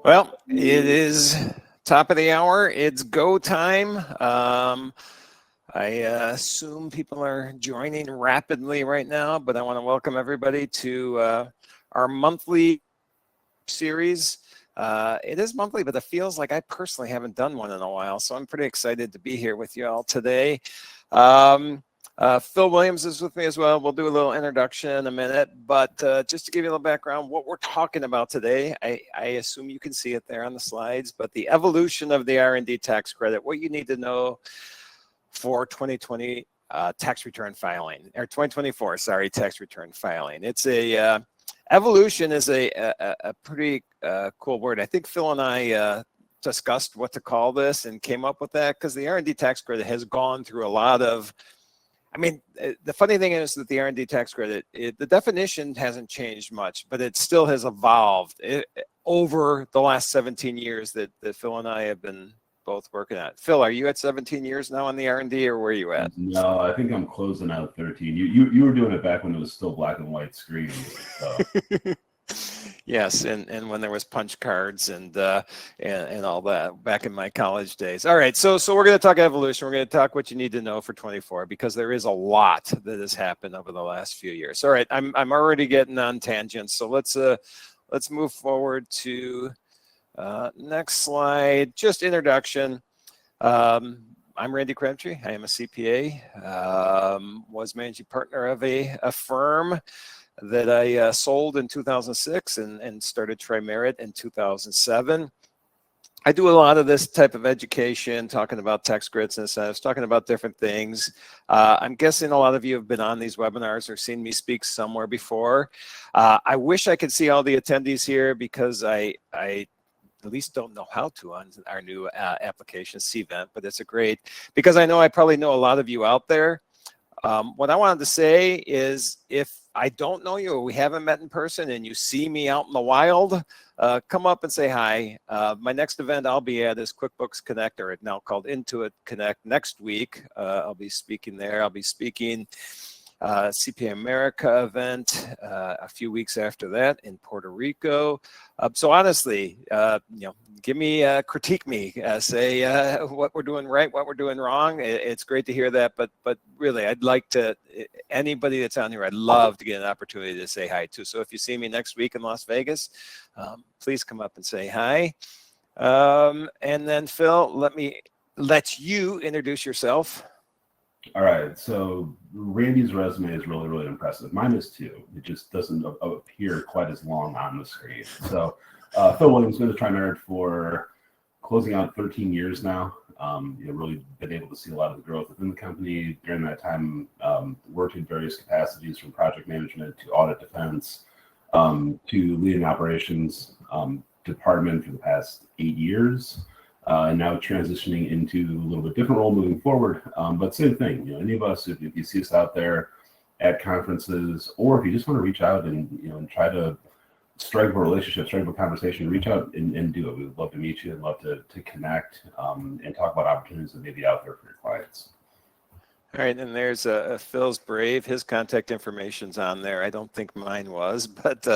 Well, it is top of the hour. It's go time. I assume people are joining rapidly right now, but I want to welcome everybody to our monthly series. It is monthly, but it feels like I personally haven't done one in a while, so I'm pretty excited to be here with you all today. Phil Williams is with me as well. We'll do a little introduction in a minute, but just to give you a little background, what we're talking about today, I assume you can see it there on the slides, but the evolution of the R&D tax credit, what you need to know for 2020 tax return filing, or 2024, sorry, tax return filing. It's a, evolution is a pretty cool word. I think Phil and I discussed what to call this and came up with that because the R&D tax credit has gone through a lot of, I mean, the funny thing is that the R&D tax credit, the definition hasn't changed much, but it still has evolved over the last 17 years that Phil and I have been both working at. Phil, are you at 17 years now on the R&D, or where are you at? No, I think I'm closing out 13. You were doing it back when it was still black and white screen. So. Yes, and when there was punch cards and all that back in my college days. All right, so we're going to talk evolution. We're going to talk what you need to know for 24 because there is a lot that has happened over the last few years. All right, I'm already getting on tangents, so let's move forward to next slide. Just introduction. I'm Randy Crabtree. I am a CPA. Was managing partner of a firm that I sold in 2006 and started Tri-Merit in 2007. I do a lot of this type of education, talking about tax credits and incentives, talking about different things. I'm guessing a lot of you have been on these webinars or seen me speak somewhere before. I wish I could see all the attendees here because I at least don't know how to on our new application, CVent, but it's a great, because I know I probably know a lot of you out there. What I wanted to say is if I don't know you or we haven't met in person and you see me out in the wild, come up and say hi. My next event I'll be at is QuickBooks Connect, or now called Intuit Connect, next week. I'll be speaking there. I'll be speaking CPA America event a few weeks after that in Puerto Rico. So honestly, give me, critique me, say what we're doing right, what we're doing wrong. It's great to hear that, but really, I'd like to, anybody that's on here, I'd love to get an opportunity to say hi to. So if you see me next week in Las Vegas, please come up and say hi. And then Phil, let you introduce yourself. All right, so Randy's resume is really, really impressive. Mine is too. It just doesn't appear quite as long on the screen. So Phil Williams, been a Tri-Merit for closing out 13 years now. Really been able to see a lot of the growth within the company. During that time, worked in various capacities from project management to audit defense to leading operations department for the past 8 years. And now transitioning into a little bit different role moving forward, but same thing. Any of us, if you see us out there at conferences, or if you just want to reach out and and try to strike a relationship, strike a conversation, reach out and do it. We would love to meet you and love to connect and talk about opportunities that may be out there for your clients. All right, and there's Phil's Brave. His contact information's on there. I don't think mine was, but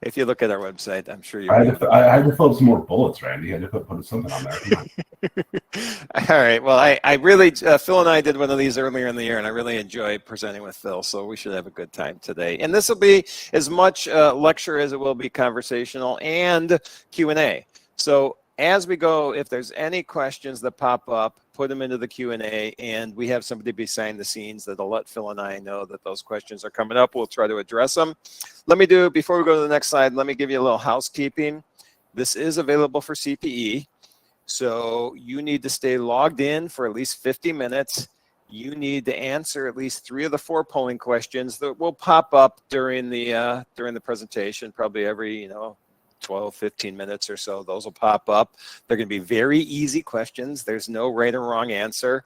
if you look at our website, I'm sure you. I had to fill up some more bullets, Randy. I had to put something on there. Come on. All right. Well, I really, Phil and I did one of these earlier in the year, and I really enjoyed presenting with Phil. So we should have a good time today. And this will be as much lecture as it will be conversational and Q&A. So as we go, if there's any questions that pop up, put them into the Q&A, and we have somebody behind the scenes that'll let Phil and I know that those questions are coming up. We'll try to address them. Before we go to the next slide, let me give you a little housekeeping. This is available for CPE, so you need to stay logged in for at least 50 minutes. You need to answer at least 3 of the 4 polling questions that will pop up during the presentation, probably every 12, 15 minutes or so. Those will pop up. They're going to be very easy questions. There's no right or wrong answer.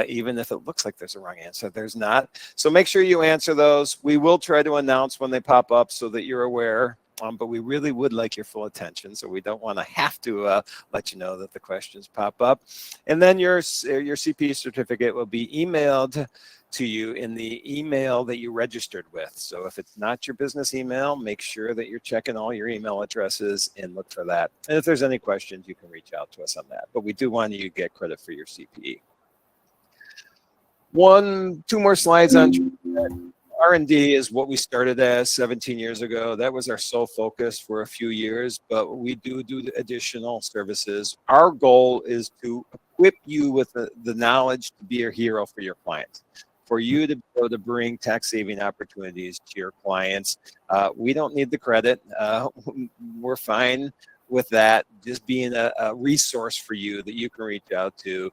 Even if it looks like there's a wrong answer, there's not. So make sure you answer those. We will try to announce when they pop up so that you're aware. But we really would like your full attention, so we don't want to have to let you know that the questions pop up. And then your CPE certificate will be emailed to you in the email that you registered with. So if it's not your business email, make sure that you're checking all your email addresses and look for that. And if there's any questions, you can reach out to us on that. But we do want you to get credit for your CPE. Two more slides on R&D is what we started as 17 years ago. That was our sole focus for a few years, but we do additional services. Our goal is to equip you with the knowledge to be a hero for your clients, for you to be able to bring tax saving opportunities to your clients. We don't need the credit. We're fine with that, just being a resource for you that you can reach out to.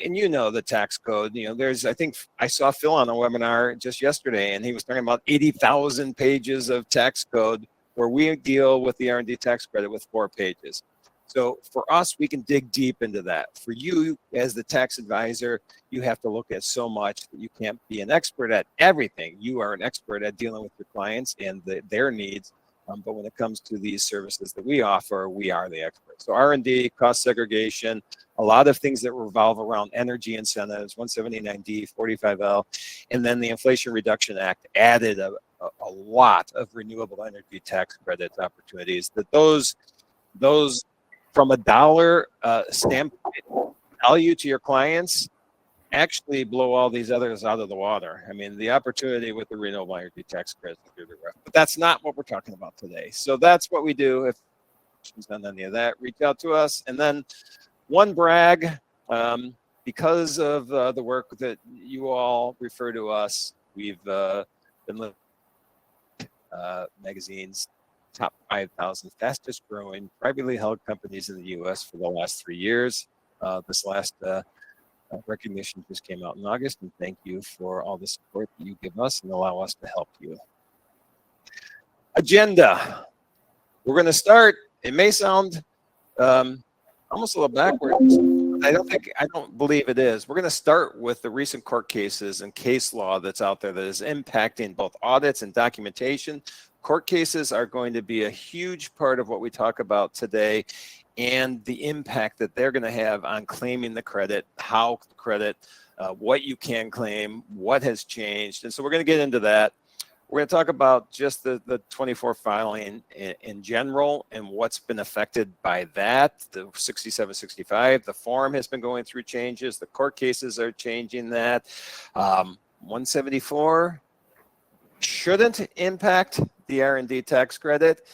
And you know the tax code, I think I saw Phil on a webinar just yesterday, and he was talking about 80,000 pages of tax code, where we deal with the R&D tax credit with 4 pages. So for us, we can dig deep into that. For you as the tax advisor, you have to look at so much that you can't be an expert at everything. You are an expert at dealing with your clients and their needs. But when it comes to these services that we offer, we are the experts. So R&D, cost segregation, a lot of things that revolve around energy incentives, 179D, 45L, and then the Inflation Reduction Act added a lot of renewable energy tax credit opportunities. That those from a dollar standpoint, value to your clients, actually blow all these others out of the water. I mean, the opportunity with the renewable energy tax credit is through the roof. But that's not what we're talking about today. So that's what we do. If questions on any of that, reach out to us. And then one brag, because of the work that you all refer to us, we've been magazine's top 5,000 fastest growing privately held companies in the U.S. for the last 3 years. This last recognition just came out in August, and thank you for all the support that you give us and allow us to help you. Agenda. We're going to start. It may sound almost a little backwards. I don't believe it is. We're going to start with the recent court cases and case law that's out there that is impacting both audits and documentation. Court cases are going to be a huge part of what we talk about today, and the impact that they're going to have on claiming the credit, how the credit, what you can claim, what has changed. And so we're going to get into that. We're going to talk about just the 24 filing in general and what's been affected by that. The 6765, the form has been going through changes. The court cases are changing that. 174 shouldn't impact the R&D tax credit.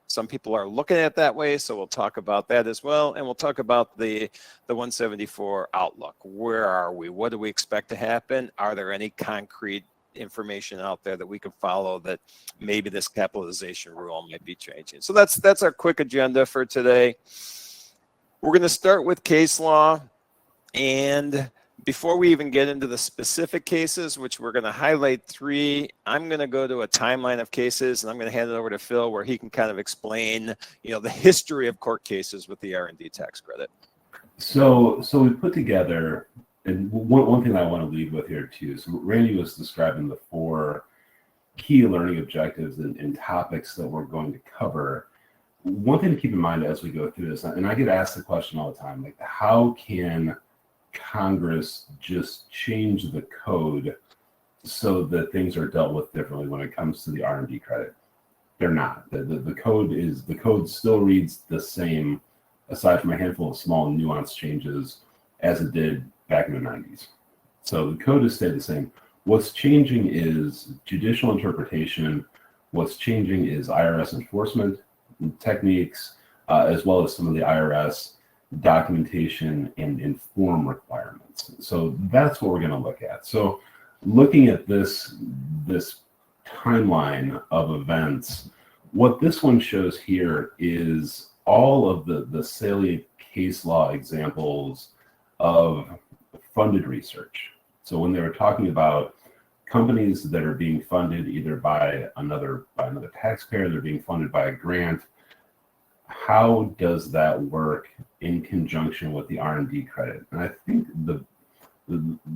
Some people are looking at it that way, so we'll talk about that as well. And we'll talk about the 174 outlook. Where are we? What do we expect to happen? Are there any concrete information out there that we can follow that maybe this capitalization rule might be changing? So that's our quick agenda for today. We're going to start with case law, and before we even get into the specific cases, which we're going to highlight 3, I'm going to go to a timeline of cases, and I'm going to hand it over to Phil, where he can kind of explain, the history of court cases with the R&D tax credit. So we put together, and one thing I want to lead with here too. So Randy was describing the 4 key learning objectives and topics that we're going to cover. One thing to keep in mind as we go through this, and I get asked the question all the time, like, how can Congress just change the code so that things are dealt with differently when it comes to the R&D credit? They're not. The code still reads the same, aside from a handful of small nuance changes, as it did back in the 90s. So the code has stayed the same. What's changing is judicial interpretation. What's changing is IRS enforcement techniques, as well as some of the IRS documentation and form requirements. So that's what we're going to look at. So looking at this timeline of events, what this one shows here is all of the salient case law examples of funded research. So when they were talking about companies that are being funded either by another taxpayer, they're being funded by a grant, how does that work in conjunction with the R&D credit? And I think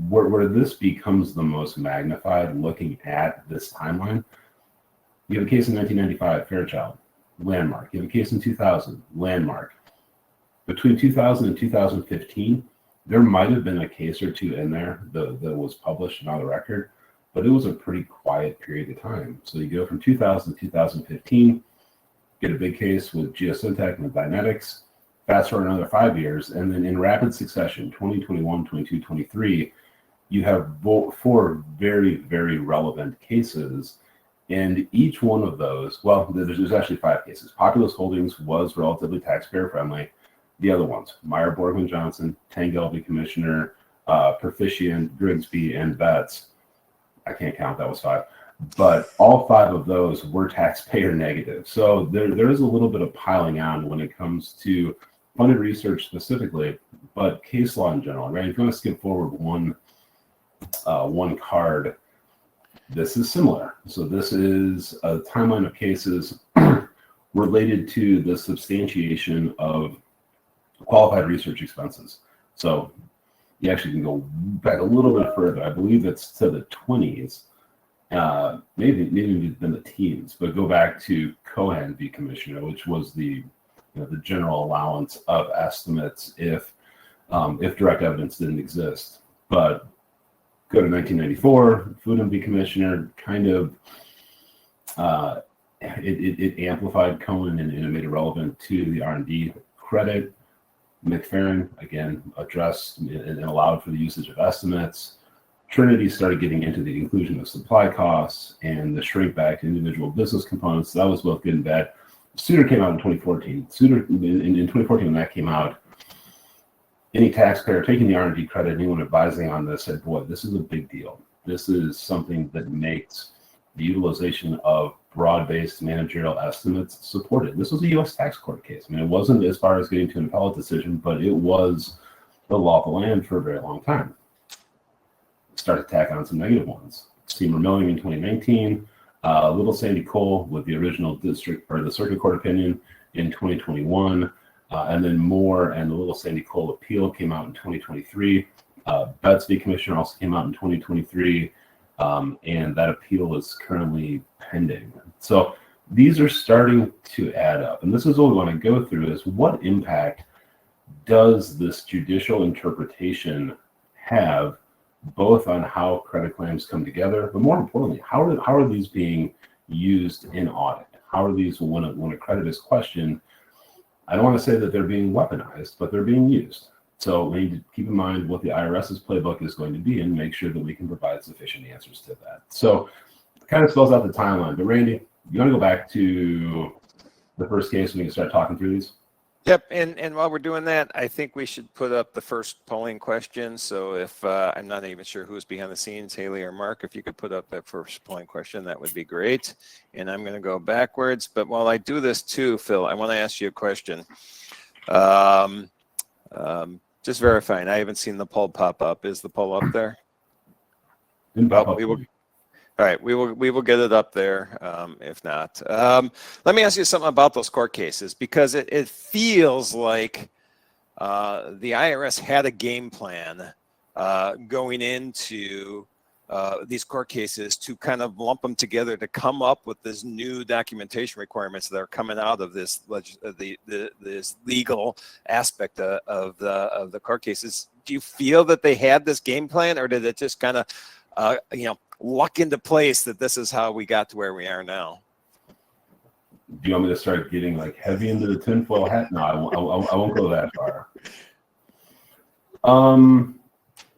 where this becomes the most magnified, looking at this timeline, you have a case in 1995, Fairchild, landmark. You have a case in 2000, landmark. Between 2000 and 2015, There might have been a case or two in there that was published and on the record, but it was a pretty quiet period of time. So you go from 2000 to 2015, get a big case with Geosyntec and Dynetics, fast forward another 5 years, and then in rapid succession, 2021, 22, 23, you have four very, very relevant cases. And each one of those, well, there's actually 5 cases. Populous Holdings was relatively taxpayer friendly. The other ones, Meyer Borgman Johnson, Tangel v. Commissioner, Proficient, Grigsby, and Betts. I can't count, that was 5. But all 5 of those were taxpayer negative. So there is a little bit of piling on when it comes to funded research specifically, but case law in general, right? If you want to skip forward one card, this is similar. So this is a timeline of cases related to the substantiation of qualified research expenses. So you actually can go back a little bit further. I believe it's to the 20s, maybe even the teens, but go back to Cohen v. Commissioner, which was the general allowance of estimates if direct evidence didn't exist. But go to 1994, Foodham v. Commissioner, kind of it amplified Cohen and it made it relevant to the R&D credit. McFerrin, again, addressed and allowed for the usage of estimates. Trinity started getting into the inclusion of supply costs and the shrink back to individual business components. That was both good and bad. Souter came out in 2014. Souter, in 2014, when that came out, any taxpayer taking the R&D credit, anyone advising on this said, boy, this is a big deal. This is something that makes the utilization of broad-based managerial estimates supported. This was a U.S. tax court case. I mean, it wasn't as far as getting to an appellate decision, but it was the law of the land for a very long time. Start to tack on some negative ones. Seymour Milling in 2019, Little Sandy Cole with the original district or the circuit court opinion in 2021, and then Moore and the Little Sandy Cole appeal came out in 2023. Betts v. Commissioner also came out in 2023. And that appeal is currently pending. So these are starting to add up. And this is what we want to go through is what impact does this judicial interpretation have both on how credit claims come together, but more importantly, how are these being used in audit? How are these, when a credit is questioned, I don't want to say that they're being weaponized, but they're being used. So we need to keep in mind what the IRS's playbook is going to be and make sure that we can provide sufficient answers to that. So it kind of spells out the timeline. But Randy, you want to go back to the first case when we can start talking through these? Yep, and while we're doing that, I think we should put up the first polling question. So if I'm not even sure who's behind the scenes, Haley or Mark, if you could put up that first polling question, that would be great. And I'm going to go backwards. But while I do this too, Phil, I want to ask you a question. Just verifying, I haven't seen the poll pop up. Is the poll up there? Well, we will. All right, we will get it up there. If not, let me ask you something about those court cases, because it feels like the IRS had a game plan going into these court cases to kind of lump them together to come up with this new documentation requirements that are coming out of this this legal aspect of the court cases. Do you feel that they had this game plan, or did it just kind of luck into place that this is how we got to where we are now? Do you want me to start getting like heavy into the tinfoil hat? No, I won't go that far.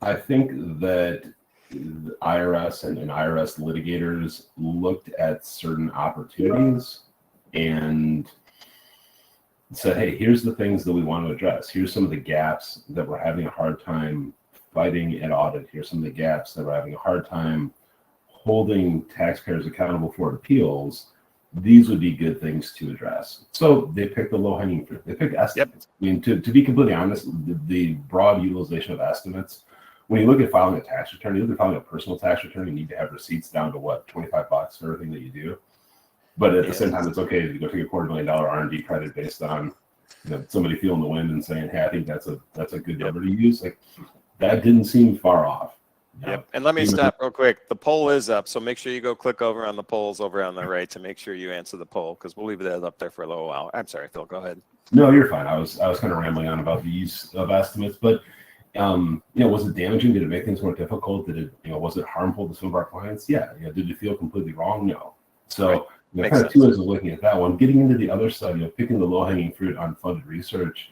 I think that the IRS and IRS litigators looked at certain opportunities and said, hey, here's the things that we want to address. Here's some of the gaps that we're having a hard time fighting at audit. Here's some of the gaps that we're having a hard time holding taxpayers accountable for appeals. These would be good things to address. So they picked the low-hanging fruit. They picked estimates. Yep. I mean, to be completely honest, the broad utilization of estimates, when you look at filing a tax return, you look at filing a personal tax return, you need to have receipts down to what, $25 for everything that you do. But at the same time, it's okay to go take a $250,000 R&D credit based on somebody feeling the wind and saying, hey, I think that's a good number to use. Like, that didn't seem far off. Yep. And let me stop real quick. The poll is up, so make sure you go click over on the polls over on the right to make sure you answer the poll, because we'll leave that up there for a little while. I'm sorry, Phil, go ahead. No, you're fine. I was kind of rambling on about the use of estimates, but Was it damaging? Did it make things more difficult? Did it, was it harmful to some of our clients? Yeah. Did it feel completely wrong? No. So, Right. kind of two ways of looking at that one. Getting into the other side, picking the low-hanging fruit on funded research.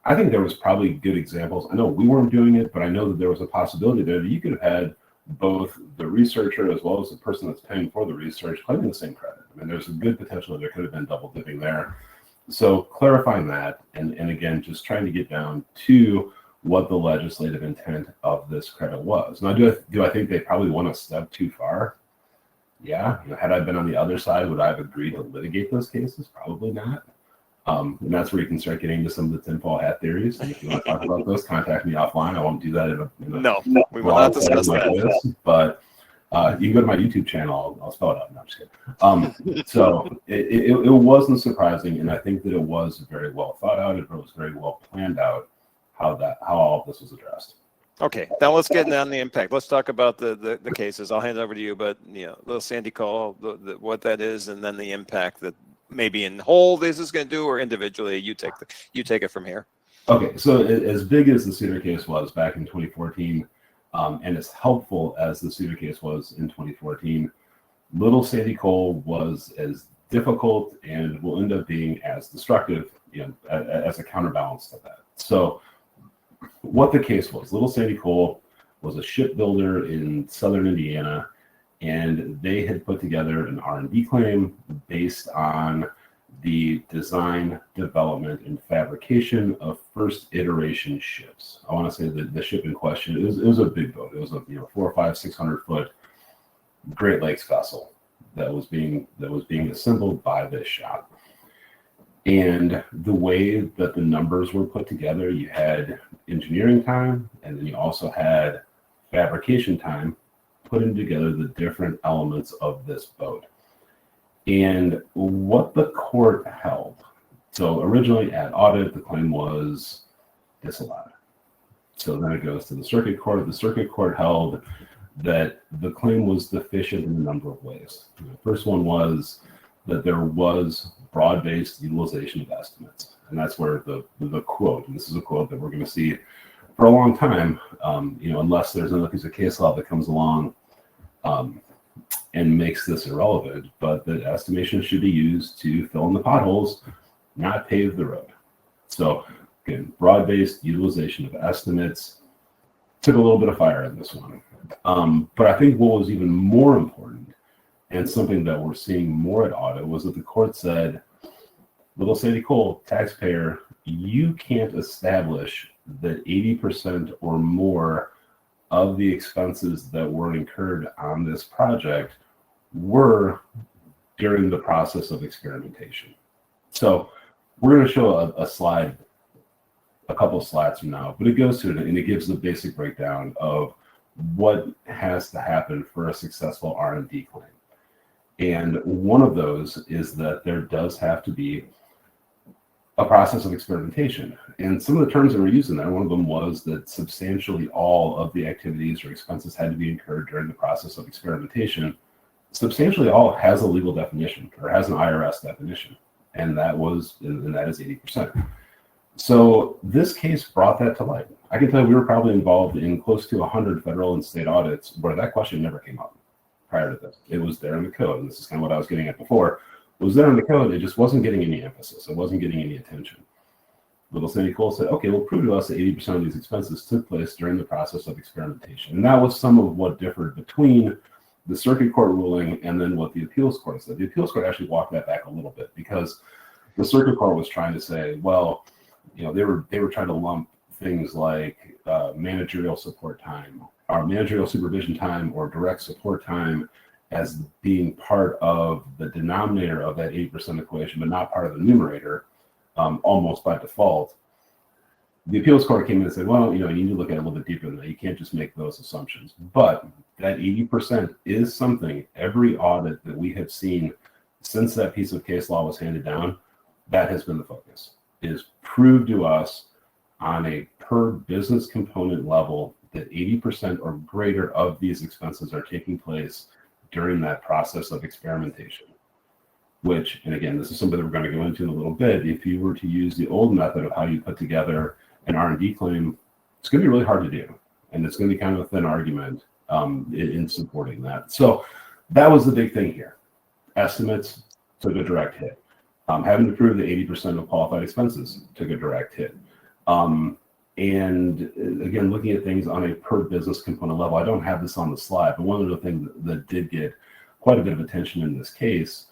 I think there was probably good examples. I know we weren't doing it, but I know that there was a possibility there that you could have had both the researcher as well as the person that's paying for the research claiming the same credit. I mean, there's a good potential that there could have been double dipping there. So clarifying that, and again, just trying to get down to what the legislative intent of this credit was. Now, do I think they probably went a step too far? Yeah. Had I been on the other side, would I have agreed to litigate those cases? Probably not. And that's where you can start getting into some of the tinfoil hat theories. And if you want to talk about those, contact me offline. I won't do that in a no, we will not discuss that. But you can go to my YouTube channel. I'll spell it out. No, I'm just kidding. So it wasn't surprising, and I think that it was very well thought out. It was very well planned out how all of this was addressed. Okay, now let's get on the impact. Let's talk about the cases. I'll hand it over to you, but little Sandy Call, what that is, and then the impact that maybe in whole this is going to do, or individually you take it from here. Okay, so as big as the Cedar case was back in 2014, and as helpful as the Cedar case was in 2014, little Sandy Cole was as difficult and will end up being as destructive, as a counterbalance to that. So what the case was, little Sandy Cole was a shipbuilder in southern Indiana, and they had put together an R&D claim based on the design, development, and fabrication of first iteration ships. I want to say that the ship in question, it was a big boat. It was a 400, 500, 600 foot Great Lakes vessel that was being assembled by this shop. And the way that the numbers were put together, you had engineering time, and then you also had fabrication time, putting together the different elements of this boat. And what the court held, so originally at audit, the claim was disallowed. So then it goes to the circuit court. The circuit court held that the claim was deficient in a number of ways. The first one was that there was broad-based utilization of estimates. And that's where the quote, and this is a quote that we're going to see for a long time, unless there's another piece of case law that comes along and makes this irrelevant, but that estimation should be used to fill in the potholes, not pave the road. So again, broad-based utilization of estimates took a little bit of fire in this one. But I think what was even more important, and something that we're seeing more at audit, was that the court said, little Sandy Cole, taxpayer, you can't establish that 80% or more of the expenses that were incurred on this project were during the process of experimentation. So we're going to show a slide, a couple of slides from now, but it goes through it and it gives the basic breakdown of what has to happen for a successful R&D claim. And one of those is that there does have to be a process of experimentation. And some of the terms that were used in there, one of them was that substantially all of the activities or expenses had to be incurred during the process of experimentation. Substantially all has a legal definition, or has an IRS definition, and that is 80%. So this case brought that to light. I can tell you we were probably involved in close to 100 federal and state audits where that question never came up prior to this. It was there in the code, and this is kind of what I was getting at before. It was there in the code, it just wasn't getting any emphasis. It wasn't getting any attention. Little Sandy Cole said, okay, well, prove to us that 80% of these expenses took place during the process of experimentation. And that was some of what differed between the circuit court ruling and then what the appeals court said. The appeals court actually walked that back a little bit, because the circuit court was trying to say, well, they were trying to lump things like managerial support time, or managerial supervision time, or direct support time as being part of the denominator of that 80% equation, but not part of the numerator, almost by default. The appeals court came in and said, well, you need to look at it a little bit deeper than that. You can't just make those assumptions. But that 80% is something every audit that we have seen since that piece of case law was handed down, that has been the focus, is prove to us on a per business component level that 80% or greater of these expenses are taking place during that process of experimentation. Which, and again, this is something that we're going to go into in a little bit. If you were to use the old method of how you put together an R&D claim it's going to be really hard to do. And it's going to be kind of a thin argument in supporting that. So that was the big thing here. Estimates took a direct hit. Having to prove that 80% of qualified expenses took a direct hit. And again, looking at things on a per business component level, I don't have this on the slide, but one of the things that did get quite a bit of attention in this case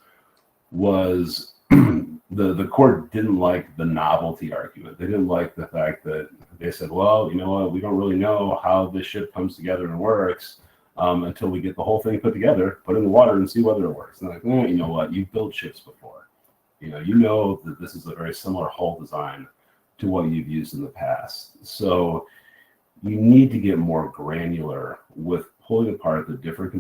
was the court didn't like the novelty argument. They didn't like the fact that they said, well, you know what, we don't really know how this ship comes together and works until we get the whole thing put together, put in the water and see whether it works. And they're like, you know what, you've built ships before. You know that this is a very similar hull design to what you've used in the past. So you need to get more granular with pulling apart the different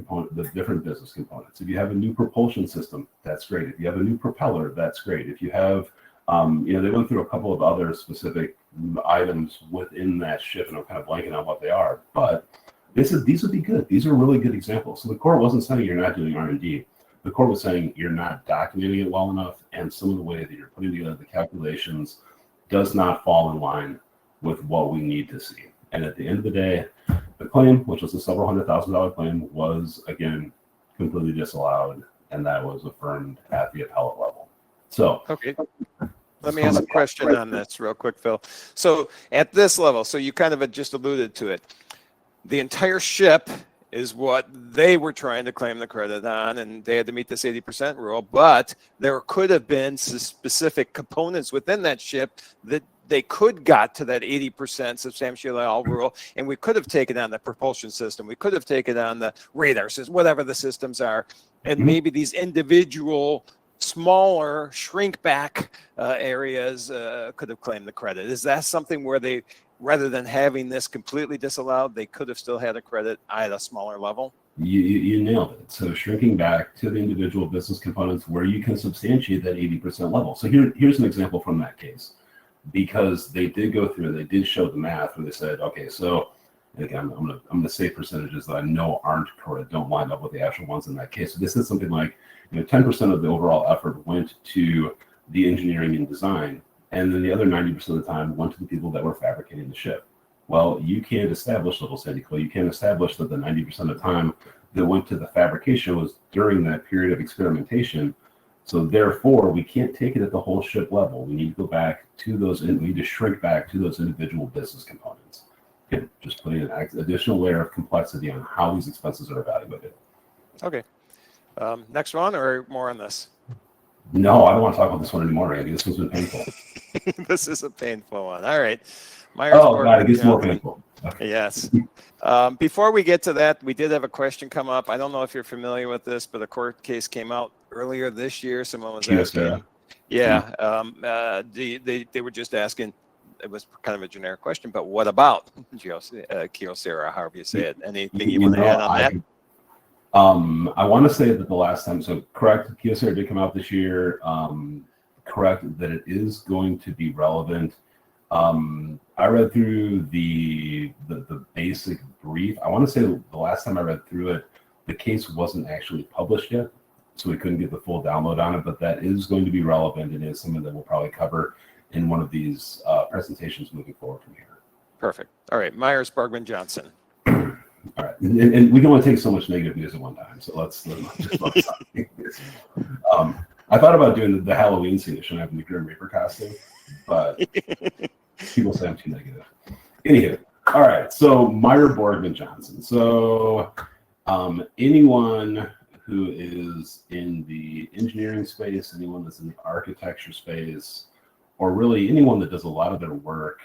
business components. If you have a new propulsion system, that's great. If you have a new propeller, that's great. If you have, they went through a couple of other specific items within that ship, and I'm kind of blanking on what they are, but they said these would be good. These are really good examples. So the court wasn't saying you're not doing R&D. The court was saying you're not documenting it well enough, and some of the way that you're putting together the calculations does not fall in line with what we need to see. And at the end of the day, the claim, which was a several $100,000 claim, was again completely disallowed, and that was affirmed at the appellate level. So, okay, let me ask a question on this real quick, Phil. So at this level, so you kind of just alluded to it, the entire ship is what they were trying to claim the credit on, and they had to meet this 80% rule, but there could have been specific components within that ship that they could got to that 80% substantially all rule, and we could have taken on the propulsion system, we could have taken on the radar system, whatever the systems are, and maybe these individual smaller shrink back areas could have claimed the credit. Is that something where they, rather than having this completely disallowed, they could have still had a credit at a smaller level? You nailed it. So shrinking back to the individual business components where you can substantiate that 80% level. So here's an example from that case, because they did go through, they did show the math where they said, okay, so again, I'm gonna say percentages that I know aren't correct, don't line up with the actual ones in that case. So this is something like, 10% of the overall effort went to the engineering and design, and then the other 90% of the time went to the people that were fabricating the ship. Well, you can't establish, little Sandy Clay, you can't establish that the 90% of the time that went to the fabrication was during that period of experimentation. So therefore, we can't take it at the whole ship level. We need to go back to those, and we need to shrink back to those individual business components. Again, just putting an additional layer of complexity on how these expenses are evaluated. Okay. Next one, or more on this? No, I don't want to talk about this one anymore, Randy. This one's been painful. This is a painful one. All right. God, it gets more painful. Okay. Yes. Before we get to that, we did have a question come up. I don't know if you're familiar with this, but a court case came out earlier this year. Someone was asking. Yeah. They were just asking. It was kind of a generic question, but what about Kyocera, however you say it? Anything you want to add on that? I want to say that the last time, so correct, Kyocera did come out this year. Correct that it is going to be relevant. I read through the basic brief. I want to say the last time I read through it, the case wasn't actually published yet, so we couldn't get the full download on it, but that is going to be relevant and is something that we'll probably cover in one of these presentations moving forward from here. Perfect. All right, Myers, Bergman, Johnson. All right, and we can only take so much negative news at one time, so let's just focus on this. I thought about doing the Halloween scene, shouldn't have the Grim Reaper costume, but people say I'm too negative. Anywho, all right, so Meyer, Borgman, Johnson. So anyone who is in the engineering space, anyone that's in the architecture space, or really anyone that does a lot of their work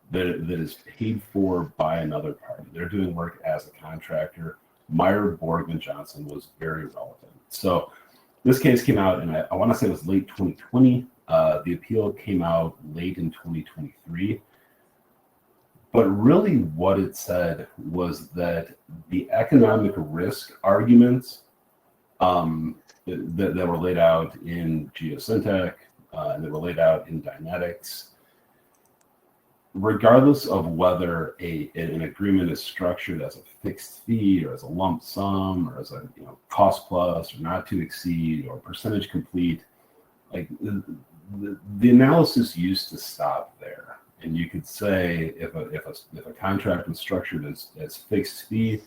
that is paid for by another party. They're doing work as a contractor. Meyer, Borgman, Johnson was very relevant. So this case came out, and I want to say it was late 2020. The appeal came out late in 2023. But really what it said was that the economic risk arguments that were laid out in Geosyntec and that were laid out in Dynetics, regardless of whether an agreement is structured as a fixed fee or as a lump sum or as a cost plus or not to exceed or percentage complete, like the analysis used to stop there. And you could say if a contract was structured as fixed fee,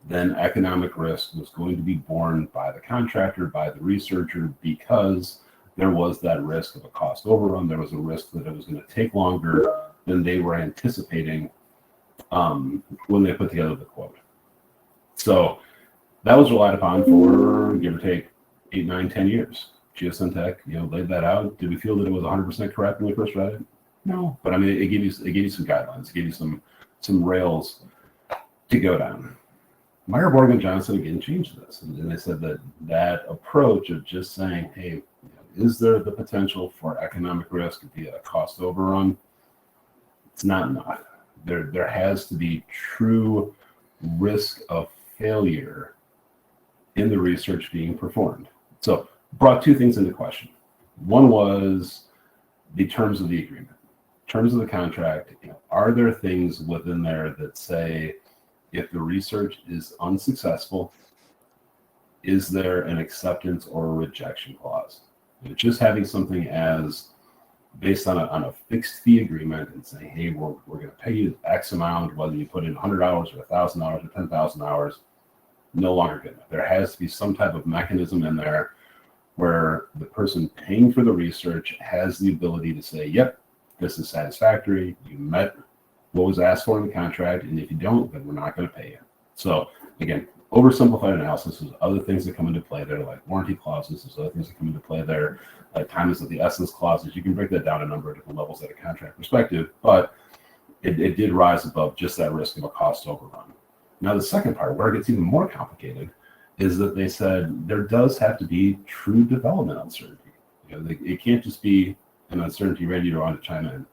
then economic risk was going to be borne by the contractor, by the researcher, because there was that risk of a cost overrun. There was a risk that it was going to take longer than they were anticipating when they put together the quote. So that was relied upon for, give or take, 8, 9, 10 years. Geosyntec, laid that out. Did we feel that it was 100% correct when we first read it? No, but I mean, it gave you some guidelines, it gave you some rails to go down. Meyer, Borg, and Johnson again changed this, and they said that approach of just saying, hey, is there the potential for economic risk via a cost overrun? It's not enough. There has to be true risk of failure in the research being performed. So brought two things into question. One was the terms of the agreement. Terms of the contract, are there things within there that say if the research is unsuccessful, is there an acceptance or a rejection clause? Just having something as based on a fixed fee agreement and saying, hey, we're going to pay you X amount, whether you put in $100 or $1,000 or 10,000 hours, no longer good enough. There has to be some type of mechanism in there where the person paying for the research has the ability to say, yep, this is satisfactory. You met what was asked for in the contract, and if you don't, then we're not going to pay you. So again, oversimplified analysis. There's other things that come into play there, like warranty clauses. There's other things that come into play there, like time is of the essence clauses. You can break that down a number of different levels at a contract perspective, but it did rise above just that risk of a cost overrun. Now, the second part, where it gets even more complicated, is that they said there does have to be true development uncertainty. It can't just be an uncertainty ready to run to China. And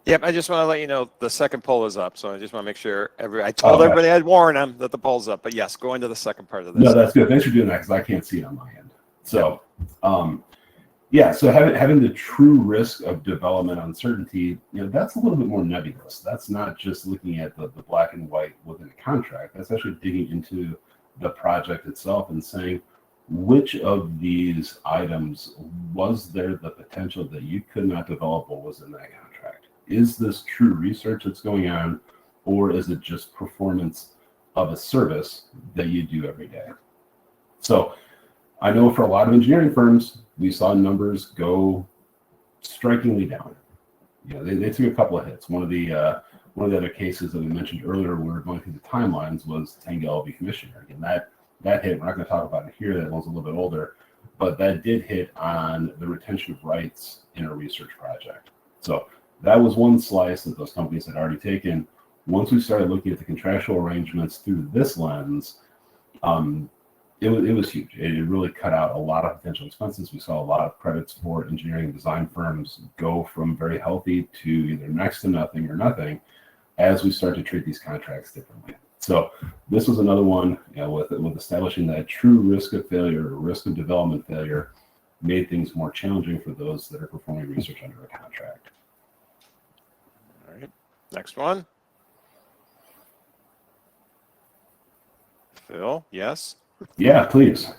yep, I just want to let you know the second poll is up, so I just want to make sure I told everybody I'd warn them that the poll's up. But yes, go into the second part of this. No, that's good. Thanks for doing that, because I can't see it on my end. So, so having the true risk of development uncertainty, that's a little bit more nebulous. That's not just looking at the black and white within a contract. That's actually digging into the project itself and saying, which of these items was there the potential that you could not develop what was in that contract? Is this true research that's going on, or is it just performance of a service that you do every day? So I know for a lot of engineering firms, we saw numbers go strikingly down. They took a couple of hits. One of the other cases that we mentioned earlier, when we were going through the timelines, was Tango LV commissioner. Again, that hit, we're not going to talk about it here, that one's a little bit older, but that did hit on the retention of rights in a research project. So that was one slice that those companies had already taken. Once we started looking at the contractual arrangements through this lens, it was huge. It really cut out a lot of potential expenses. We saw a lot of credits for engineering and design firms go from very healthy to either next to nothing or nothing as we start to treat these contracts differently. So this was another one, with establishing that true risk of failure, or risk of development failure, made things more challenging for those that are performing research under a contract. All right, next one. Phil, yes? Yeah, please.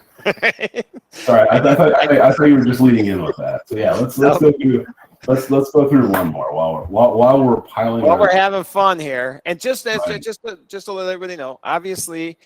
Sorry, I thought you were just leading in with that. So yeah, let's go through. Let's go through one more while we're piling. While we're having fun here, and just to let everybody know, obviously,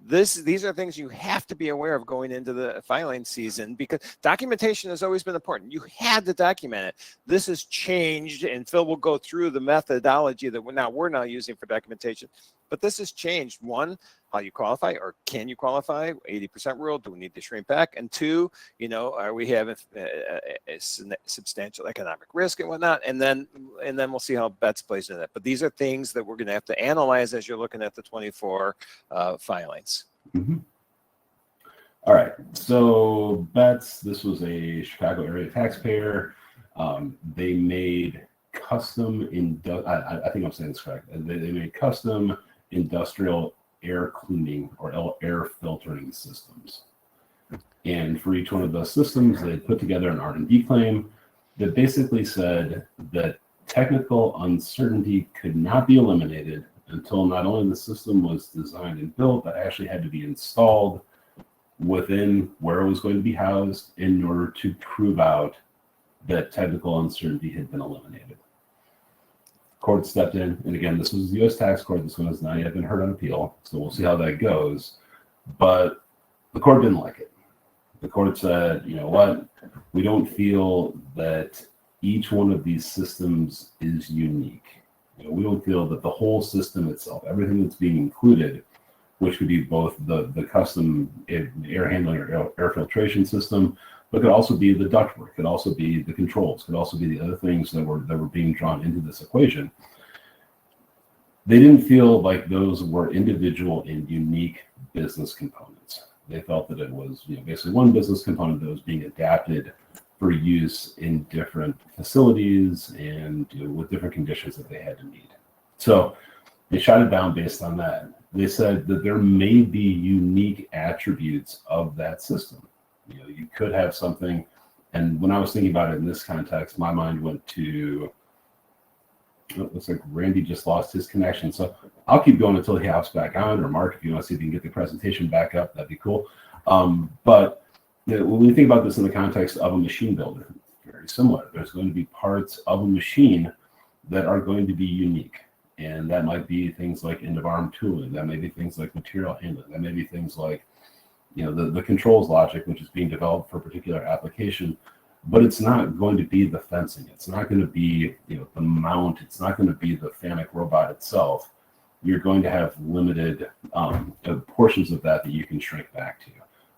these are things you have to be aware of going into the filing season, because documentation has always been important. You had to document it. This has changed, and Phil will go through the methodology that we're now using for documentation. But this has changed. One, how you qualify, or can you qualify? 80% rule. Do we need to shrink back? And two, are we having a substantial economic risk and whatnot? And then we'll see how BETS plays in it. But these are things that we're going to have to analyze as you're looking at the 24 filings. Mm-hmm. All right. So BETS, this was a Chicago area taxpayer. They made custom I think I'm saying this correct. They made custom industrial air cleaning or air filtering systems. And for each one of those systems, they put together an R&D claim that basically said that technical uncertainty could not be eliminated until not only the system was designed and built, but actually had to be installed within where it was going to be housed in order to prove out that technical uncertainty had been eliminated. Court stepped in, and again, this was the U.S. tax court. This one has not yet been heard on appeal, so we'll see how that goes. But the court didn't like it. The court said, you know what, we don't feel that each one of these systems is unique. You know, we don't feel that the whole system itself, everything that's being included, which could be both the custom air handling or air filtration system, but could also be the ductwork, could also be the controls, could also be the other things that were being drawn into this equation. They didn't feel like those were individual and unique business components. They felt that it was, you know, basically one business component that was being adapted for use in different facilities and, you know, with different conditions that they had to meet. So they shot it down based on that. They said that there may be unique attributes of that system. You know, you could have something, and when I was thinking about it in this context, my mind went to, it looks like Randy just lost his connection. So I'll keep going until he hops back on, or Mark, if you want to see if you can get the presentation back up, that'd be cool. But you know, when we think about this in the context of a machine builder, very similar. There's going to be parts of a machine that are going to be unique. And that might be things like end-of-arm tooling. That may be things like material handling. That may be things like, you know, the controls logic, which is being developed for a particular application. But it's not going to be the fencing. It's not going to be, you know, the mount. It's not going to be the FANUC robot itself. You're going to have limited portions of that you can shrink back to.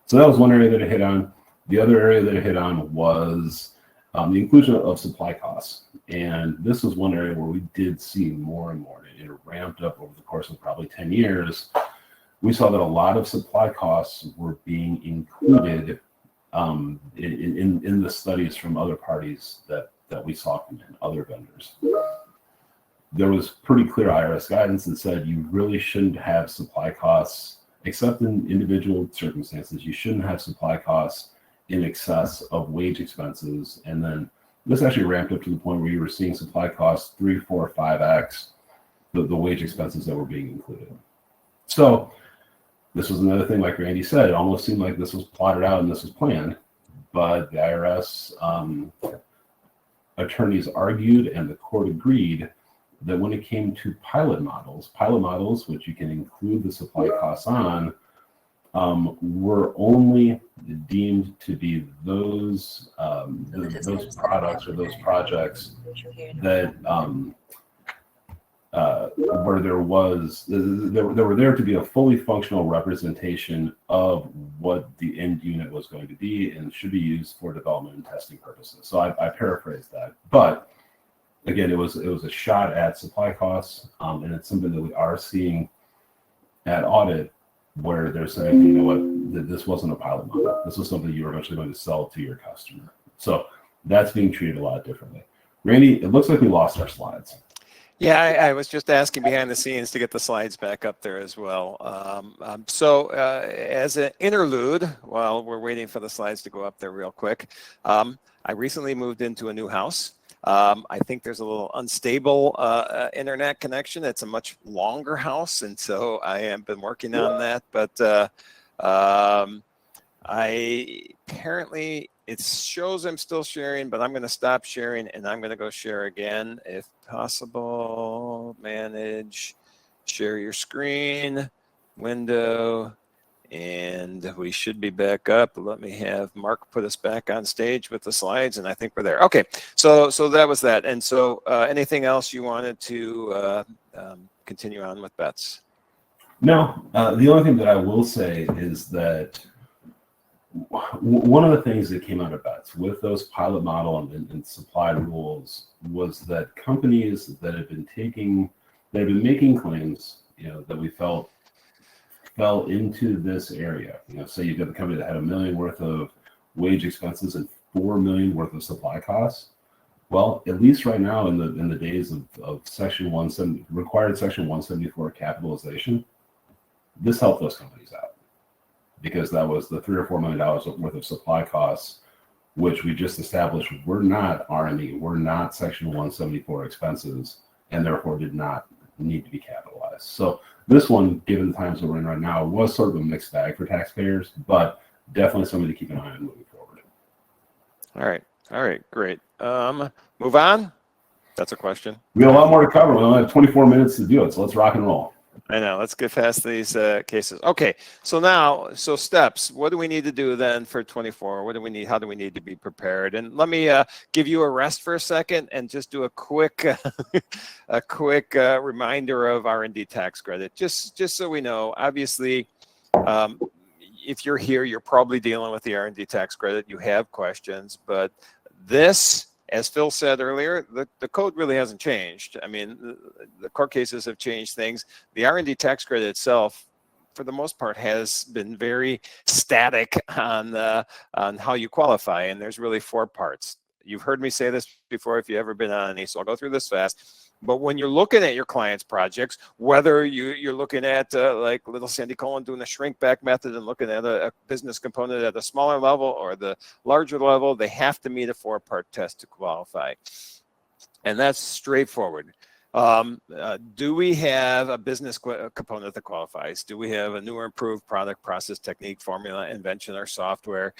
So that was one area that it hit on. The other area that it hit on was the inclusion of supply costs. And this was one area where we did see more and more. It ramped up over the course of probably 10 years. We saw that a lot of supply costs were being included in the studies from other parties that we saw from other vendors. There was pretty clear IRS guidance that said you really shouldn't have supply costs, except in individual circumstances. You shouldn't have supply costs in excess of wage expenses. And then this actually ramped up to the point where you were seeing supply costs 3, 4, 5x the wage expenses that were being included. So this was another thing, like Randy said, it almost seemed like this was plotted out and this was planned, but the IRS attorneys argued and the court agreed that when it came to pilot models, which you can include the supply costs on, were only deemed to be those products or those projects that where there were there to be a fully functional representation of what the end unit was going to be and should be used for development and testing purposes. So I paraphrased that, but again, it was a shot at supply costs, and it's something that we are seeing at audit, where they're saying, you know what, this wasn't a pilot model. This was something you were eventually going to sell to your customer. So that's being treated a lot differently. Randy, it looks like we lost our slides. Yeah, I was just asking behind the scenes to get the slides back up there as well. As an interlude, while we're waiting for the slides to go up there real quick, I recently moved into a new house. I think there's a little unstable internet connection. It's a much longer house, and so I have been working on that. But apparently it shows I'm still sharing, but I'm going to stop sharing and I'm going to go share again if possible. Manage, share your screen, window. And we should be back up. Let me have Mark put us back on stage with the slides, and I think we're there. Okay, so that was that. And so anything else you wanted to continue on with bets? No, the only thing that I will say is that one of the things that came out of bets with those pilot model and supply rules was that companies that have been making claims, you know, that we felt fell into this area. You know, say you've got the company that had $1 million worth of wage expenses and $4 million worth of supply costs. Well, at least right now in the days of Section 170, required Section 174 capitalization, this helped those companies out, because that was the $3 or $4 million worth of supply costs, which we just established were not R&E, were not Section 174 expenses, and therefore did not need to be capitalized. So this one, given the times that we're in right now, was sort of a mixed bag for taxpayers, but definitely something to keep an eye on moving forward. All right, great. Move on. That's a question. We have a lot more to cover. We only have 24 minutes to do it, so let's rock and roll. I know. Let's get past these cases. Okay. So steps. What do we need to do then for 24? What do we need? How do we need to be prepared? And let me give you a rest for a second and just do a quick, reminder of R&D tax credit. Just so we know. Obviously, if you're here, you're probably dealing with the R&D tax credit. You have questions, but this, as Phil said earlier, the code really hasn't changed. I mean, the court cases have changed things. The R&D tax credit itself, for the most part, has been very static on how you qualify, and there's really 4 parts. You've heard me say this before if you've ever been on any, so I'll go through this fast. But when you're looking at your client's projects, whether you're looking at like little Sandy Cohen doing the shrink back method and looking at a business component at a smaller level or the larger level, they have to meet a 4-part test to qualify. And that's straightforward. Do we have a business component that qualifies? Do we have a new or improved product, process, technique, formula, invention, or software?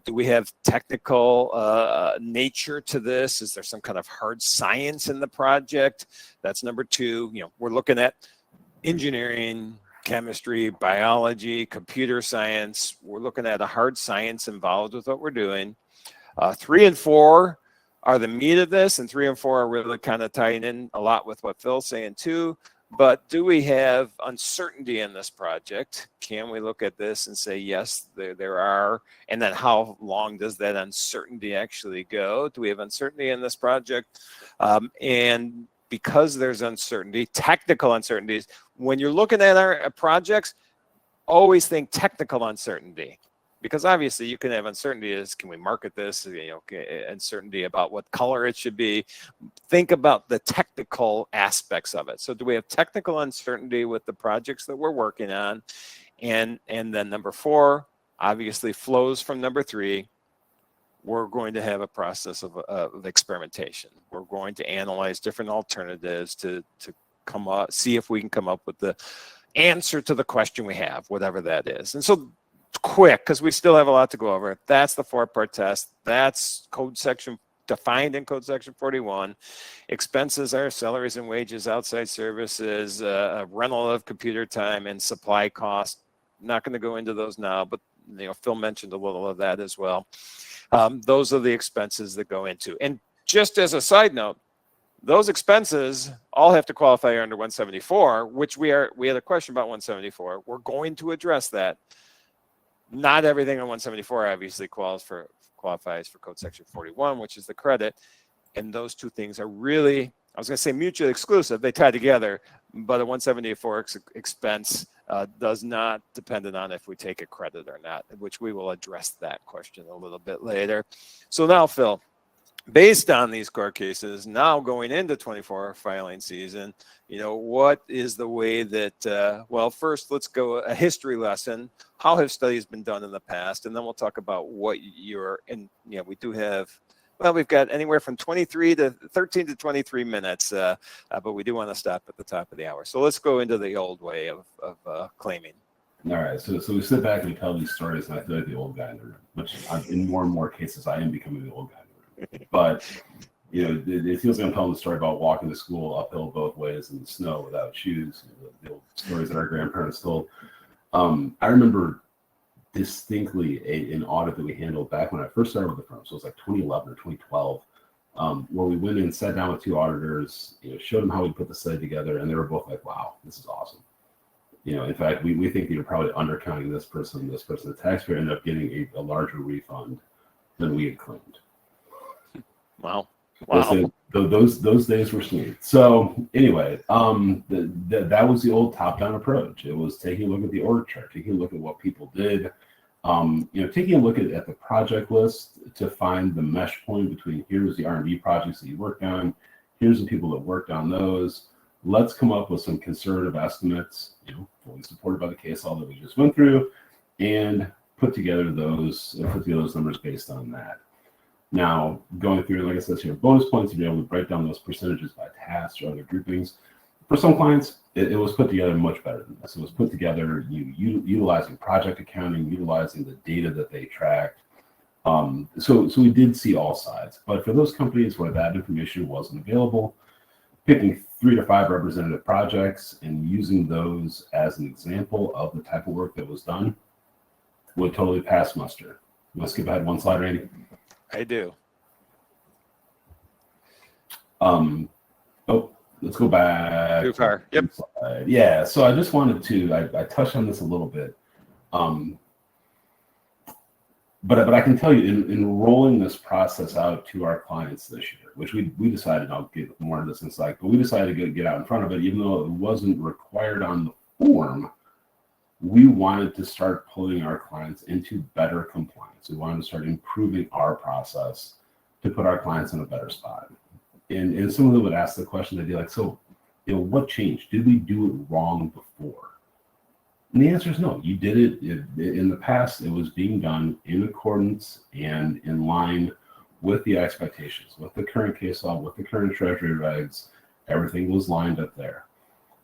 Do we have technical nature to this? Is there some kind of hard science in the project? That's number 2. We're looking at engineering, chemistry, biology, computer science. We're looking at a hard science involved with what we're doing. 3 and 4 are the meat of this, and 3 and 4 are really kind of tying in a lot with what Phil's saying too. But do we have uncertainty in this project? Can we look at this and say, yes, there are, and then how long does that uncertainty actually go? Do we have uncertainty in this project? And because there's uncertainty, technical uncertainties, when you're looking at our projects, always think technical uncertainty. Because obviously you can have uncertainty as, can we market this? Uncertainty about what color it should be. Think about the technical aspects of it. So do we have technical uncertainty with the projects that we're working on? And then number 4, obviously flows from number 3. We're going to have a process of experimentation. We're going to analyze different alternatives to come up, see if we can come up with the answer to the question we have, whatever that is. And so quick, because we still have a lot to go over. That's the 4-part test. That's code section defined in code section 41. Expenses are salaries and wages, outside services, rental of computer time, and supply cost. Not going to go into those now, but Phil mentioned a little of that as well. Those are the expenses that go into. And just as a side note, those expenses all have to qualify under 174, which we had a question about 174. We're going to address that. Not everything on 174 obviously qualifies for code section 41, which is the credit. And those 2 things are really, I was going to say mutually exclusive. They tie together, but a 174 expense does not depend on if we take a credit or not, which we will address that question a little bit later. So now, Phil, based on these court cases, now going into 24 filing season, what is the way that, well, first let's go a history lesson. How have studies been done in the past? And then we'll talk about what we do have, well, we've got anywhere from 13 to 23 minutes, but we do want to stop at the top of the hour. So let's go into the old way of claiming. All right, so we sit back and we tell these stories, and I feel like the old guy in the room, which in more and more cases I am becoming the old guy in the room. But it feels like I'm telling the story about walking to school uphill both ways in the snow without shoes. The old stories that our grandparents told. I remember distinctly an audit that we handled back when I first started with the firm. So it was like 2011 or 2012, where we went in, sat down with 2 auditors, showed them how we put the study together, and they were both like, "Wow, this is awesome." In fact, we think that you're probably undercounting this person. The taxpayer ended up getting a larger refund than we had claimed. Wow. Those days were sweet. So anyway, that was the old top-down approach. It was taking a look at the org chart, taking a look at what people did, taking a look at the project list to find the mesh point between here's the R&D projects that you worked on, here's the people that worked on those. Let's come up with some conservative estimates, fully supported by the case law that we just went through, and put together those numbers based on that. Now, going through, like I said, bonus points to be able to break down those percentages by tasks or other groupings. For some clients, it was put together much better than this. It was put together utilizing project accounting, utilizing the data that they tracked, So we did see all sides, but for those companies where that information wasn't available, picking 3 to 5 representative projects and using those as an example of the type of work that was done would totally pass muster. You want to skip ahead one slide, Randy? I do. Oh, let's go back. Too far. Yep. Yeah, so I just wanted to, I touched on this a little bit. But I can tell you, in rolling this process out to our clients this year, which we decided, I'll get more into this in a sec, but we decided to get out in front of it, even though it wasn't required on the form. We wanted to start pulling our clients into better compliance. We wanted to start improving our process to put our clients in a better spot. And some of them would ask the question, they'd be like, so, what changed? Did we do it wrong before? And the answer is no. You did it in the past. It was being done in accordance and in line with the expectations, with the current case law, with the current treasury regs. Everything was lined up there.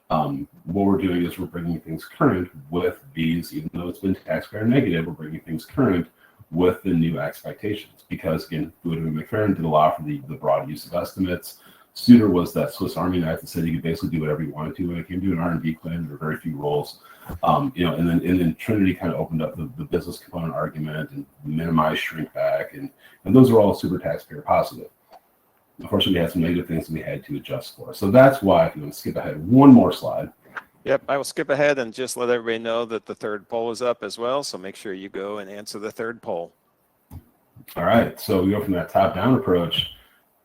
What we're doing is we're bringing things current with these, even though it's been taxpayer negative, we're bringing things current with the new expectations. Because again, Wood and McFerrin did allow for the broad use of estimates. Studer was that Swiss Army knife that said you could basically do whatever you wanted to. When it came to an R&D claim, there were very few roles. And then Trinity kind of opened up the business component argument and minimize shrink back, and those are all super taxpayer positive. Unfortunately, we had some negative things that we had to adjust for. So that's why, if you want to skip ahead one more slide. Yep, I will skip ahead and just let everybody know that the third poll is up as well. So make sure you go and answer the third poll. All right, so we go from that top-down approach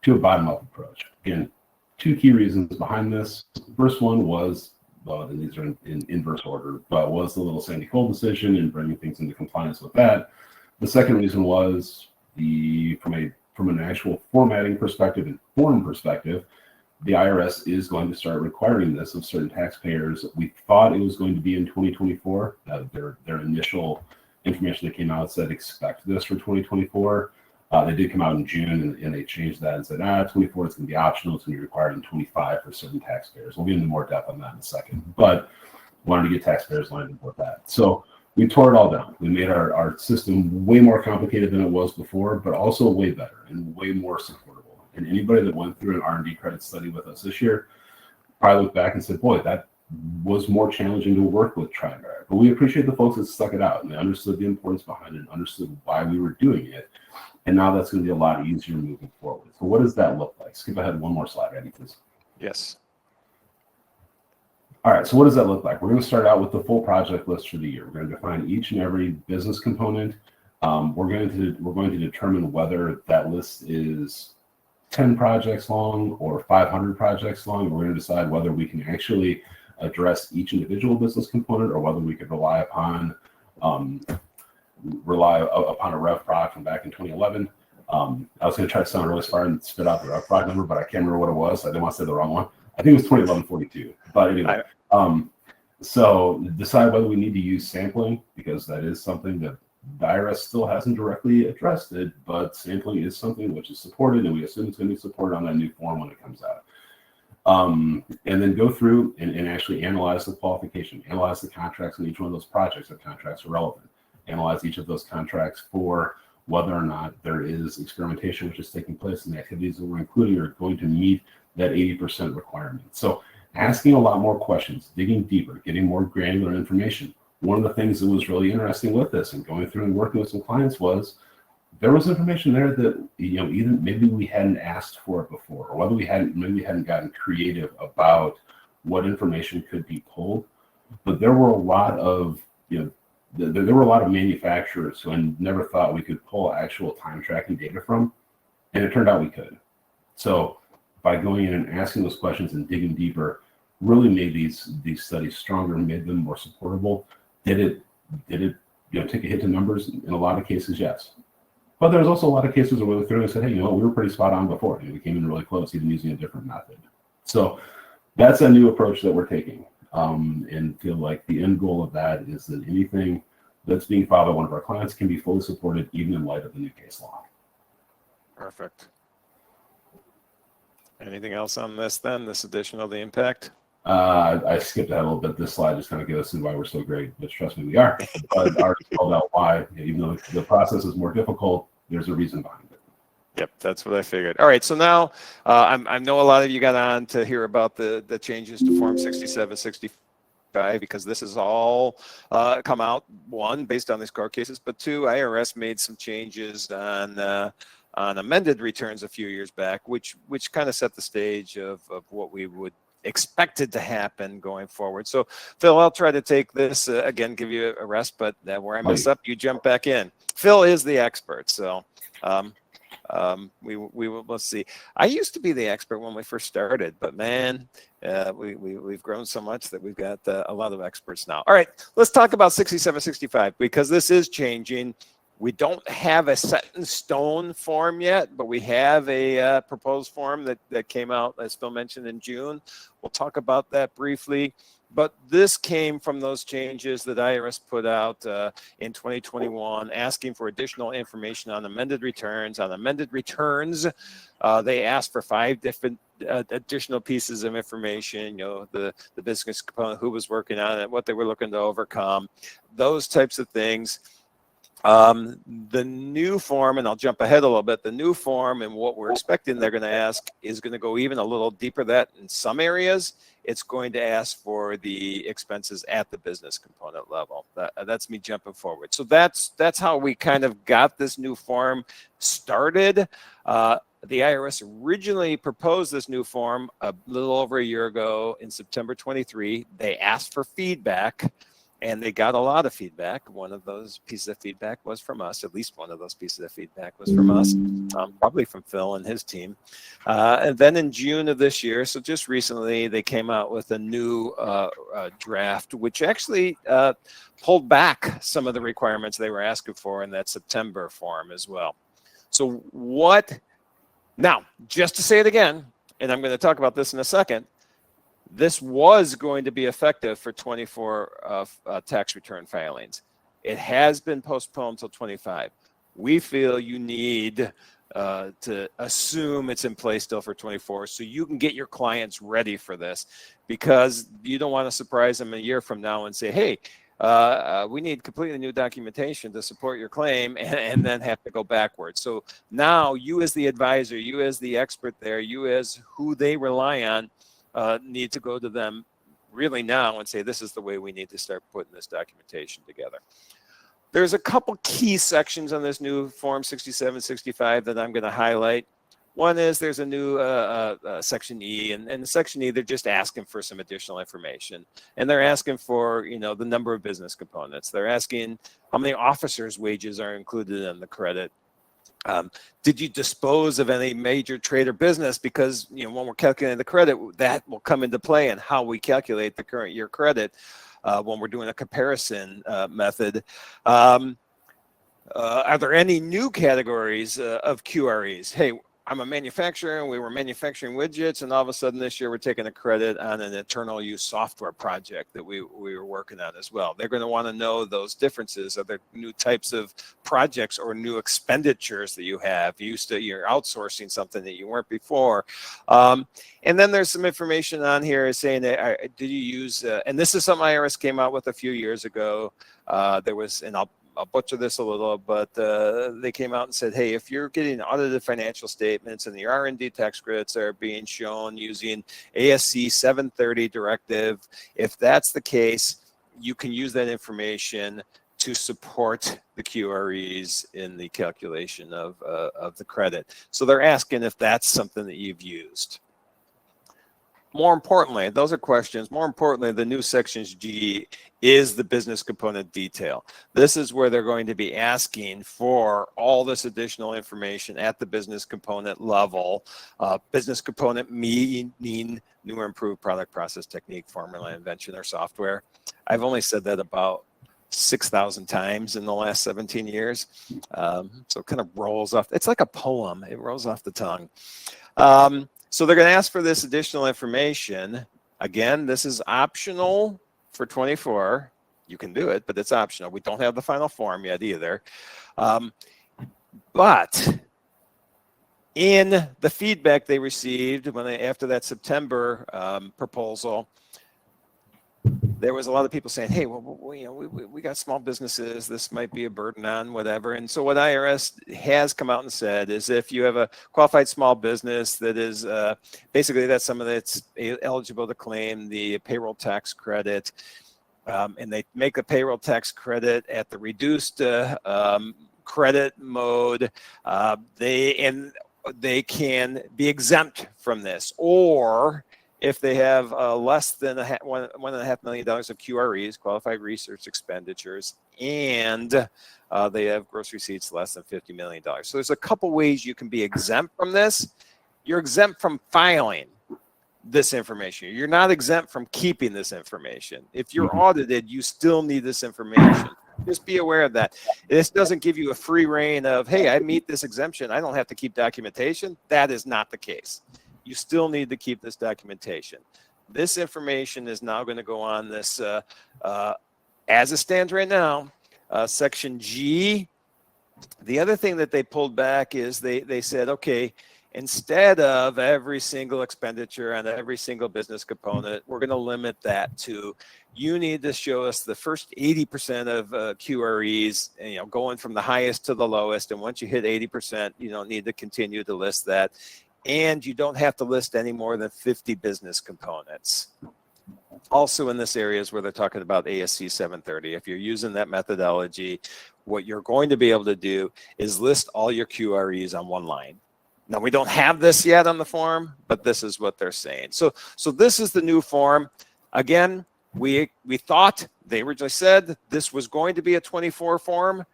to a bottom-up approach. Again, 2 key reasons behind this. The first one was, well, and these are in inverse order, but was the little Sandy Cole decision and bringing things into compliance with that. The second reason was from an actual formatting perspective and form perspective, the IRS is going to start requiring this of certain taxpayers. We thought it was going to be in 2024. Their initial information that came out said expect this for 2024. They did come out in June and they changed that and said, 24 is going to be optional. It's going to be required in 25 for certain taxpayers. We'll get into more depth on that in a second, but wanted to get taxpayers lined up with that. So we tore it all down. We made our system way more complicated than it was before, but also way better and way more supportable. And anybody that went through an R&D credit study with us this year probably looked back and said, boy, that was more challenging to work with TriGuard. But we appreciate the folks that stuck it out and they understood the importance behind it and understood why we were doing it. And now that's going to be a lot easier moving forward. So what does that look like? Skip ahead one more slide, Andy, please. Yes. All right, so what does that look like? We're going to start out with the full project list for the year. We're going to define each and every business component. We're going to determine whether that list is 10 projects long or 500 projects long. We're going to decide whether we can actually address each individual business component or whether we could rely upon a RevProc from back in 2011. I was going to try to sound really smart and spit out the RevProc number, but I can't remember what it was. I didn't want to say the wrong one. I think it was 2011-42. But anyway, so decide whether we need to use sampling, because that is something that the IRS still hasn't directly addressed it, but sampling is something which is supported, and we assume it's going to be supported on that new form when it comes out. And then go through and actually analyze the qualification, analyze the contracts on each one of those projects if contracts are relevant, analyze each of those contracts for whether or not there is experimentation which is taking place and the activities that we're including are going to meet that 80% requirement. So asking a lot more questions, digging deeper, getting more granular information. One of the things that was really interesting with this and going through and working with some clients was there was information there that, either maybe we hadn't asked for it before, or whether we hadn't gotten creative about what information could be pulled. But there were a lot of, there were a lot of manufacturers who I never thought we could pull actual time tracking data from, and it turned out we could. So by going in and asking those questions and digging deeper, really made these studies stronger, made them more supportable. Did it take a hit to numbers? In a lot of cases, yes. But there's also a lot of cases where we looked through and said, hey, we were pretty spot on before. We came in really close, even using a different method. So that's a new approach that we're taking, and feel like the end goal of that is that anything that's being filed by one of our clients can be fully supported, even in light of the new case law. Perfect. Anything else on this then, this edition of the impact? I skipped ahead a little bit. This slide just kind of gives us why we're so great, which trust me, we are. But I already called out why, even though the process is more difficult, there's a reason behind it. Yep, that's what I figured. All right, so now I know a lot of you got on to hear about the changes to Form 6765 because this is all come out, one, based on these court cases, but two, IRS made some changes on amended returns a few years back, which kind of set the stage of what we would expected to happen going forward. So Phil, I'll try to take this again, give you a rest, but where I mess up, you jump back in. Phil is the expert, so we will, let's see. I used to be the expert when we first started, but man, we've grown so much that we've got a lot of experts now. All right, let's talk about 6765 because this is changing. We don't have a set in stone form yet, but we have a proposed form that came out, as Phil mentioned, in June. We'll talk about that briefly. But this came from those changes that IRS put out in 2021, asking for additional information on amended returns. On amended returns, they asked for 5 different additional pieces of information, the business component, who was working on it, what they were looking to overcome, those types of things. The new form, and I'll jump ahead a little bit, the new form and what we're expecting they're going to ask is going to go even a little deeper that in some areas. It's going to ask for the expenses at the business component level. That's me jumping forward. So that's how we kind of got this new form started. The IRS originally proposed this new form a little over a year ago in September 23. They asked for feedback. And they got a lot of feedback. One of those pieces of feedback was from us. At least one of those pieces of feedback was from us, probably from Phil and his team. And then in June of this year, so just recently, they came out with a new draft, which actually pulled back some of the requirements they were asking for in that September form as well. So now, just to say it again, and I'm going to talk about this in a second, this was going to be effective for 24 tax return filings. It has been postponed till 25. We feel you need to assume it's in place still for 24 so you can get your clients ready for this, because you don't want to surprise them a year from now and say, hey, we need completely new documentation to support your claim, and then have to go backwards. So now you as the advisor, you as the expert there, you as who they rely on, need to go to them really now and say, this is the way we need to start putting this documentation together. There's a couple key sections on this new Form 6765 that I'm going to highlight. One is there's a new Section E, and in Section E, they're just asking for some additional information. And they're asking for, the number of business components. They're asking how many officers' wages are included in the credit. Did you dispose of any major trade or business? Because when we're calculating the credit, that will come into play in how we calculate the current year credit when we're doing a comparison method. Are there any new categories of QREs? Hey, I'm a manufacturer and we were manufacturing widgets, and all of a sudden this year we're taking a credit on an internal use software project that we were working on as well. They're going to want to know those differences. Are there new types of projects or new expenditures that you have? You're outsourcing something that you weren't before. And then there's some information on here saying that did you use, and this is something IRS came out with a few years ago. There was, and I'll butcher this a little, but they came out and said, hey, if you're getting audited financial statements and the R&D tax credits are being shown using ASC 730 directive, if that's the case, you can use that information to support the QREs in the calculation of the credit. So they're asking if that's something that you've used. More importantly, those are questions. More importantly, the new Sections G is the business component detail. This is where they're going to be asking for all this additional information at the business component level. Business component meaning new or improved product, process, technique, formula, invention, or software. I've only said that about 6,000 times in the last 17 years. So it kind of rolls off. It's like a poem. It rolls off the tongue. So they're going to ask for this additional information. Again, this is optional for 24. You can do it, but it's optional. We don't have the final form yet either. But in the feedback they received after that September proposal, there was a lot of people saying, hey, well, we got small businesses, this might be a burden on whatever. And so what IRS has come out and said is if you have a qualified small business that is basically that's someone that's eligible to claim the payroll tax credit, and they make a payroll tax credit at the reduced credit mode, they can be exempt from this. Or if they have less than $1.5 million of QREs, qualified research expenditures, and they have gross receipts less than $50 million. So there's a couple ways you can be exempt from this. You're exempt from filing this information. You're not exempt from keeping this information. If you're audited, you still need this information. Just be aware of that. This doesn't give you a free reign of, hey, I meet this exemption, I don't have to keep documentation. That is not the case. You still need to keep this documentation. This information is now going to go on this, as it stands right now, Section G. The other thing that they pulled back is they said, okay, instead of every single expenditure on every single business component, we're going to limit that to, you need to show us the first 80% of QREs, going from the highest to the lowest. And once you hit 80%, you don't need to continue to list that. And you don't have to list any more than 50 business components. Also in this area is where they're talking about ASC 730. If you're using that methodology, what you're going to be able to do is list all your QREs on one line. Now, we don't have this yet on the form, but this is what they're saying. So this is the new form. Again, we thought, they originally said this was going to be a 24 form.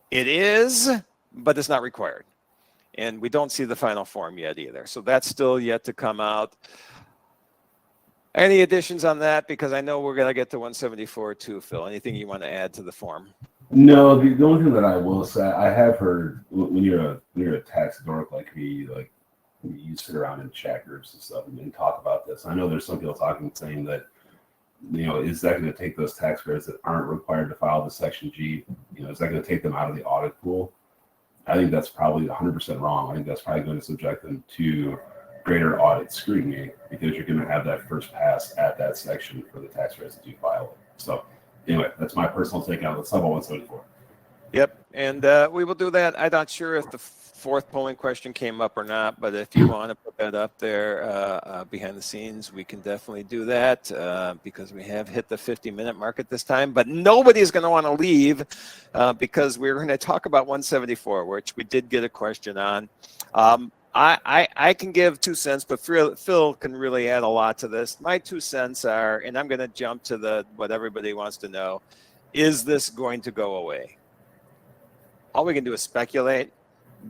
It is, but it's not required. And we don't see the final form yet either. So that's still yet to come out. Any additions on that? Because I know we're going to get to 174 too, Phil. Anything you want to add to the form? No, the only thing that I will say, I have heard when you're a tax dork like me, like you sit around in chat groups and stuff and talk about this. I know there's some people talking, saying that, is that going to take those tax credits that aren't required to file the Section G? Is that going to take them out of the audit pool? I think that's probably 100% wrong. I think that's probably going to subject them to greater audit scrutiny because you're going to have that first pass at that section for the tax credits that you file. So anyway, that's my personal take on it. Let's talk about 174. Yep, and we will do that. I'm not sure if the fourth polling question came up or not, but if you want to put that up there behind the scenes, we can definitely do that because we have hit the 50-minute mark at this time. But nobody's going to want to leave because we're going to talk about 174, which we did get a question on. I can give 2 cents, but Phil can really add a lot to this. My 2 cents are, and I'm going to jump to what everybody wants to know, is this going to go away? All we can do is speculate,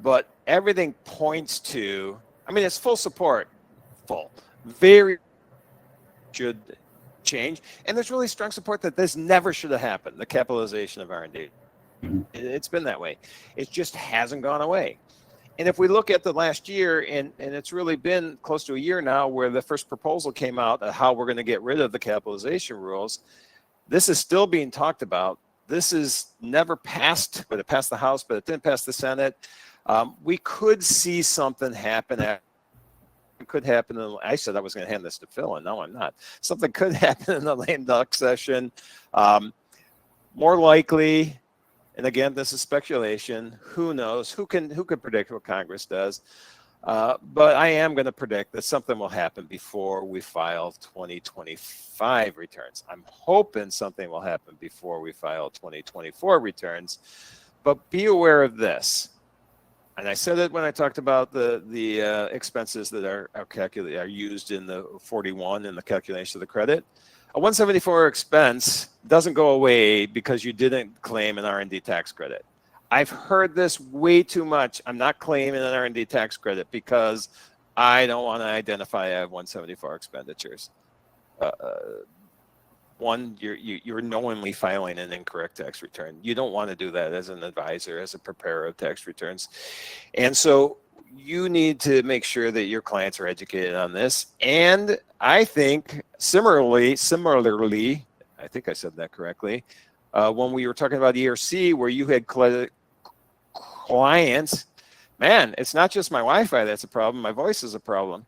but everything points to, it's full support, very should change. And there's really strong support that this never should have happened, the capitalization of R&D. It's been that way. It just hasn't gone away. And if we look at the last year, and it's really been close to a year now where the first proposal came out of how we're going to get rid of the capitalization rules, this is still being talked about. This is never passed, but it passed the House, but it didn't pass the Senate. We could see something happen. It could happen. I said I was going to hand this to Phil, and no, I'm not. Something could happen in the lame duck session. More likely, and again, this is speculation. Who knows? Who can predict what Congress does? But I am going to predict that something will happen before we file 2025 returns. I'm hoping something will happen before we file 2024 returns. But be aware of this. And I said it when I talked about the expenses that are used in the 41 in the calculation of the credit. A 174 expense doesn't go away because you didn't claim an R&D tax credit. I've heard this way too much. I'm not claiming an R&D tax credit because I don't want to identify I have 174 expenditures. One, you're knowingly filing an incorrect tax return. You don't want to do that as an advisor, as a preparer of tax returns. And so you need to make sure that your clients are educated on this. And I think similarly, I think I said that correctly, when we were talking about ERC, where you had clients, man, it's not just my Wi-Fi that's a problem. My voice is a problem.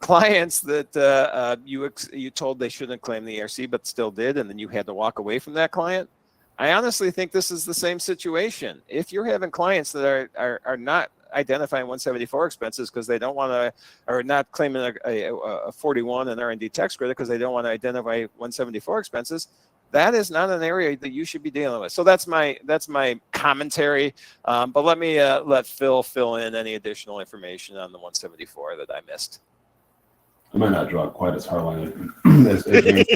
clients that you told they shouldn't claim the ERC but still did, and then you had to walk away from that client. I honestly think this is the same situation. If you're having clients that are not identifying 174 expenses because they don't want to, or not claiming a 41 and R&D tax credit because they don't want to identify 174 expenses, that is not an area that you should be dealing with. So that's my commentary. But let me let Phil fill in any additional information on the 174 that I missed. I might not draw quite as hard line as James,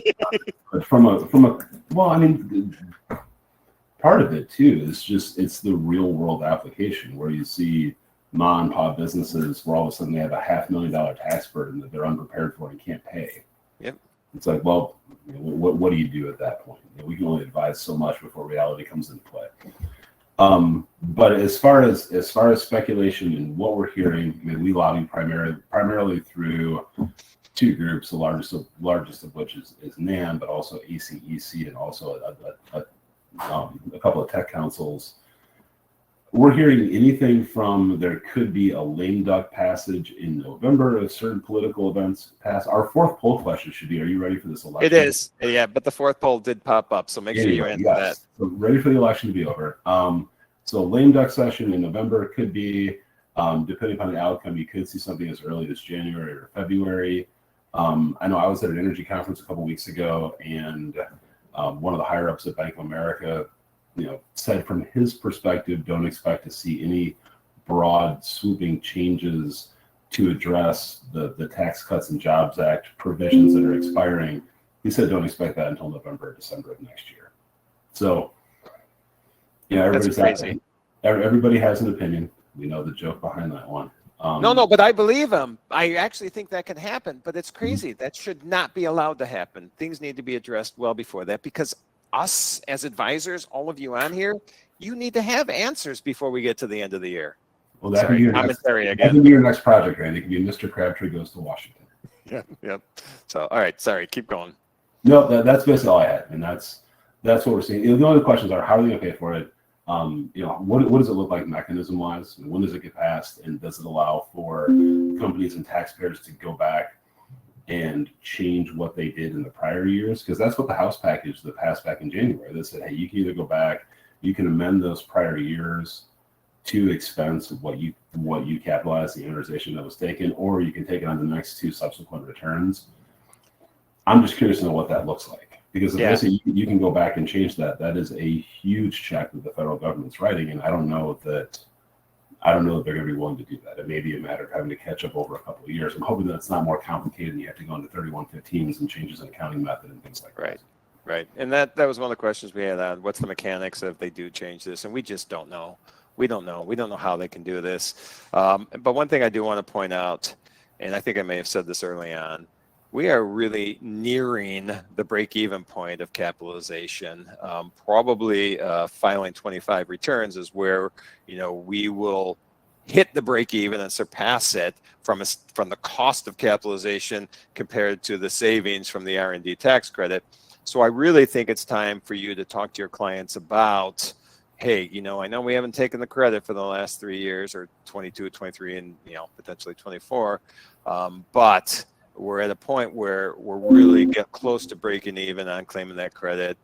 but from a well, I mean, part of it too is just it's the real world application where you see mom and pop businesses where all of a sudden they have a $500,000 tax burden that they're unprepared for and can't pay. Yep. It's like, well, what do you do at that point? We can only advise so much before reality comes into play. But as far as speculation and what we're hearing, I mean, we lobby primarily through two groups, the largest of which is NAM, but also ACEC and also a couple of tech councils. We're hearing anything from there could be a lame duck passage in November if certain political events pass. Our fourth poll question should be, are you ready for this election? It is. Yeah, but the fourth poll did pop up, so make sure you answer that. So ready for the election to be over. So lame duck session in November could be, depending upon the outcome, you could see something as early as January or February. I know I was at an energy conference a couple weeks ago, and one of the higher ups at Bank of America, said from his perspective, don't expect to see any broad swooping changes to address the Tax Cuts and Jobs Act provisions that are expiring. He said don't expect that until November or December of next year. So, everybody has an opinion. We know the joke behind that one. No, but I believe him. I actually think that can happen, but it's crazy. That should not be allowed to happen. Things need to be addressed well before that, because us as advisors, all of you on here, you need to have answers before we get to the end of the year. Well, that could be your next project, Randy. It could be Mr. Crabtree Goes to Washington. Yep. So, all right, sorry, keep going. No, that's basically all I had, and that's what we're seeing. The only questions are, how are they going to pay for it? What does it look like mechanism-wise? When does it get passed? And does it allow for companies and taxpayers to go back and change what they did in the prior years? Because that's what the House package that passed back in January. They said, hey, you can either go back, you can amend those prior years to expense what you capitalized, the amortization that was taken, or you can take it on the next two subsequent returns. I'm just curious to know what that looks like. Because if they say you can go back and change that, that is a huge check that the federal government's writing, and I don't know that they're going to be willing to do that. It may be a matter of having to catch up over a couple of years. I'm hoping that it's not more complicated and you have to go into 3115s and changes in accounting method and things like that. Right. And that was one of the questions we had on what's the mechanics if they do change this, and we just don't know. We don't know how they can do this. But one thing I do want to point out, and I think I may have said this early on, we are really nearing the break-even point of capitalization. Probably filing 25 returns is where we will hit the break-even and surpass it from the cost of capitalization compared to the savings from the R&D tax credit. So I really think it's time for you to talk to your clients about, hey, I know we haven't taken the credit for the last 3 years, or 22, 23, and potentially 24, but we're at a point where we're really get close to breaking even on claiming that credit,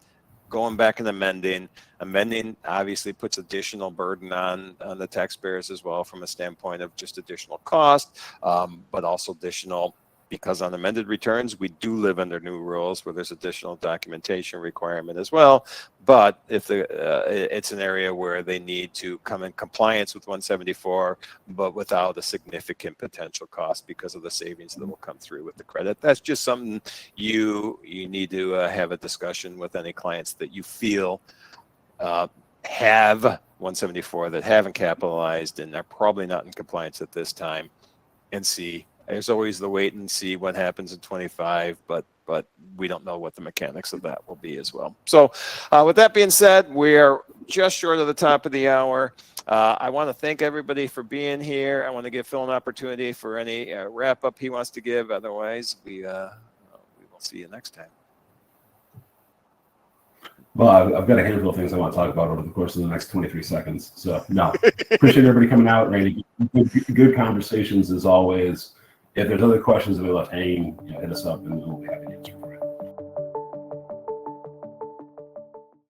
going back and amending obviously puts additional burden on the taxpayers as well from a standpoint of just additional cost, but also additional, because on amended returns, we do live under new rules where there's additional documentation requirement as well. But if it's an area where they need to come in compliance with 174, but without a significant potential cost because of the savings that will come through with the credit. That's just something you need to have a discussion with any clients that you feel have 174 that haven't capitalized and are probably not in compliance at this time, and see. There's always the wait and see what happens in 25, but we don't know what the mechanics of that will be as well. So with that being said, we are just short of the top of the hour. I want to thank everybody for being here. I want to give Phil an opportunity for any wrap up he wants to give. Otherwise, we will see you next time. Well, I've got a handful of things I want to talk about over the course of the next 23 seconds. So, no, appreciate everybody coming out. Randy, good conversations as always. If there's other questions that we left hanging, hit us up and we'll be happy to answer.